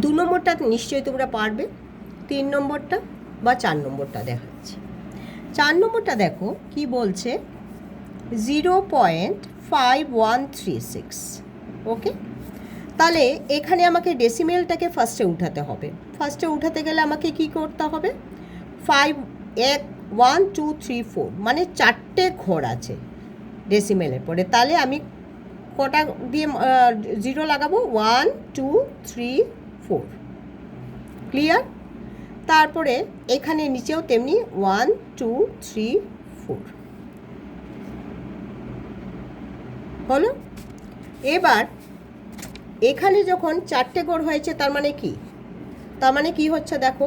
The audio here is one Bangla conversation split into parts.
2 নম্বরটা নিশ্চয়ই তোমরা পারবে। 3 নম্বরটা বা 4 নম্বরটা দেখাচ্ছি। 4 নম্বরটা দেখো কি বলছে, 0.5136। ওকে, তাহলে এখানে আমাকে ডেসিমেলটাকে ফার্স্টে উঠাতে হবে। ফার্স্টে উঠাতে গেলে আমাকে কি করতে হবে, 1 2 3 4 মানে 4টে ঘর আছে ডেসিমেলের পরে। তাহলে আমি কটা দিয়ে 0 লাগাবো, 1 2 3 4। ক্লিয়ার? তারপরে এখানে নিচেও তেমনি 1 2 3 4 হলো। এবার এখানে যখন 4টে ঘর হয়েছে তার মানে কি, তার মানে কি হচ্ছে দেখো,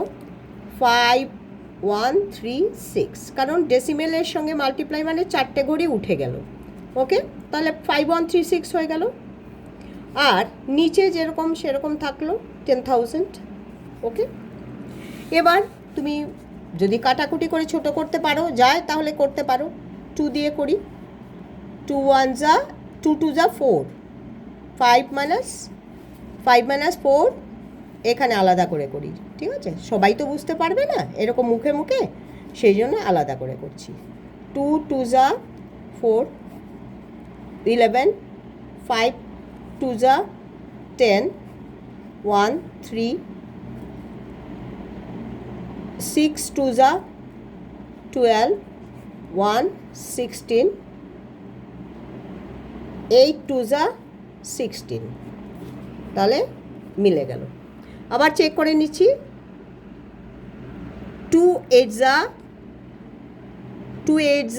5136, কারণ ডেসিমেলের সঙ্গে মাল্টিপ্লাই মানে 4টে ঘরই উঠে গেল। ওকে, তাহলে 5136 হয়ে গেল। আর নিচে যেরকম সেরকম থাকলো 10,000। ওকে, এবার তুমি যদি কাটাকুটি করে ছোট করতে পারো যায় তাহলে করতে পারো। 2 দিয়ে করি, 2 1 যা 2 2 যা 4, 5 মাইনাস 4 এখানে আলাদা করে করি। ঠিক আছে, সবাই তো বুঝতে পারবে না এরকম মুখে মুখে, সেই জন্য আলাদা করে করছি। 2 2 যা 4, 11, 5 2 যা 10, 1 3, 6 2 যা 12, 1 16, 8 2 যা 16। তাহলে মিলে গেল। আবার চেক করে নিচ্ছি, 2 8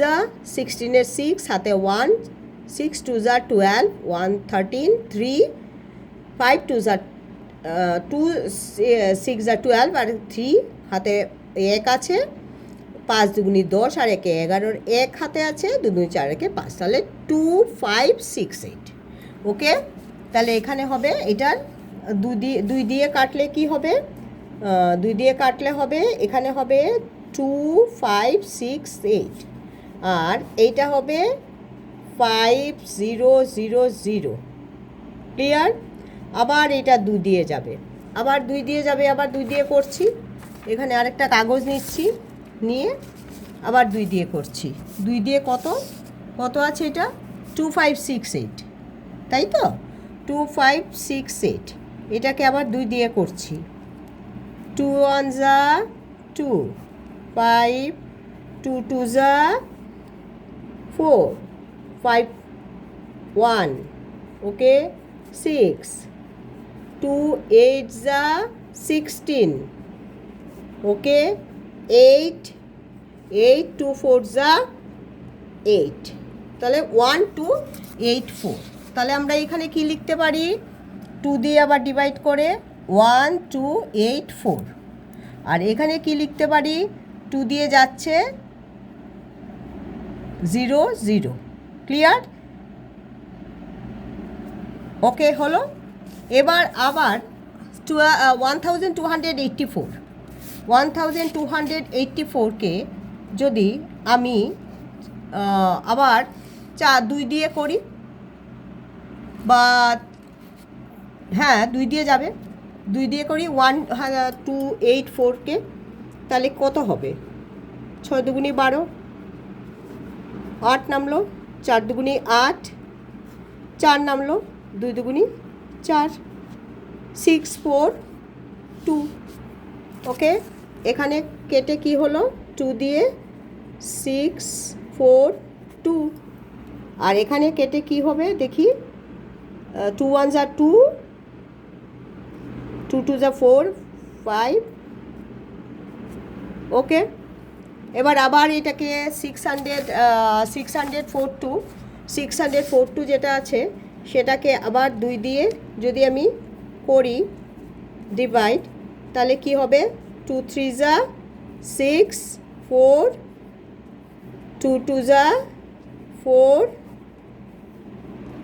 যা 16 6, হাতে 1, 6 2 যা 12, 1 13, 3 5 2 যা 2, 6 যা 12 আর 3 হাতে 1 আছে, 5 দুগুনি 10 আর 1 11, 1 হাতে আছে, 2 2 4 1 5, তাহলে 2 5 6 8। ওকে, তাহলে এখানে হবে এটার 2 দিয়ে কাটলে কি হবে, 2 দিয়ে কাটলে হবে এখানে হবে 2 5 6 8, আর এইটা হবে 5 0 0 0। ক্লিয়ার? আবার এটা 2 দিয়ে যাবে, আবার 2 দিয়ে যাবে, আবার 2 দিয়ে করছি। এখানে আরেকটা কাগজ নিচ্ছি, নিয়ে আবার 2 দিয়ে করছি। 2 দিয়ে কত কত আছে এটা, 2 5 6 8, তাই তো, 2 5 6 8। এটাকে আবার 2 দিয়ে করছি, 2 1 যা 2, 5 2 2 যা 4, 5 1, ওকে 6, 2 8 যা 16, ওকে 8 8 2 4 যা 8, তাহলে 1 2 8 4। তাহলে আমরা এখানে কি লিখতে পারি, 2 দিয়ে আবার ডিভাইড করে 1 2 8 4, আর এখানে কি লিখতে পারি, 2 দিয়ে যাচ্ছে 0 0। ক্লিয়ার? ওকে হলো। এবার আবার 1284কে যদি আমি আবার 2 দিয়ে করি, বা হ্যাঁ 2 দিয়ে যাবে, 2 দিয়ে করি 1284কে, তাহলে কত হবে, 6 দুগুনি 12, 8 নামলো, 4 দুগুনি 8, 4 নামলো, 2 দুগুনি 4, 6 4 2। ওকে, এখানে কেটে কি হলো, 2 দিয়ে 6 4 2, আর এখানে কেটে কি হবে দেখি, 2 1 যা 2, 2 2 যা 4 5। ওকে, এবার আবার এটাকে 642 যেটা আছে সেটাকে আবার 2 দিয়ে যদি আমি করি ডিভাইড, তাহলে কি হবে, 2 3 যা 6 4, 2 2 যা 4,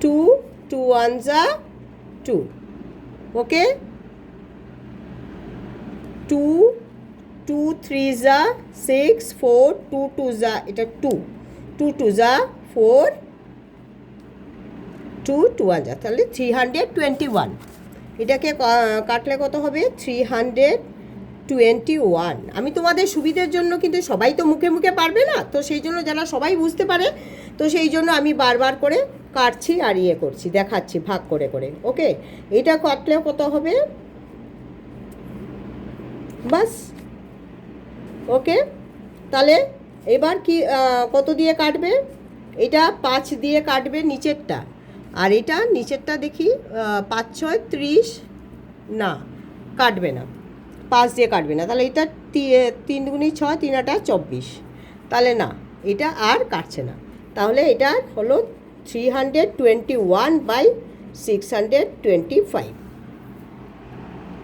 2 2 1 যা 2। ওকে, 2 2 3 যা 6 4, 2 2 যা এটা 2, 2 2 যা 4, 2 2 1 যা, তাহলে 321। এটাকে কাটলে কত হবে 321। আমি তোমাদের সুবিধের জন্য, কিন্তু সবাই তো মুখে মুখে পারবে না, তো সেই জন্য যারা সবাই বুঝতে পারে, তো সেই জন্য আমি বারবার করে কাটছি আর ইয়ে করছি, দেখাচ্ছি ভাগ করে করে। ওকে, এটা কাটলে কত হবে, বাস। ওকে, তাহলে এবার কি কত দিয়ে কাটবে, এটা 5 দিয়ে কাটবে নিচেরটা, আর এটা নিচেরটা দেখি 5 6 30, না কাটবে না, 5 দিয়ে কাটবে না, তাহলে এটা 3 দুগুণে 6, 3 আটা 24, তাহলে না এটা আর কাটছে না, তাহলে এটা হলো 321/625।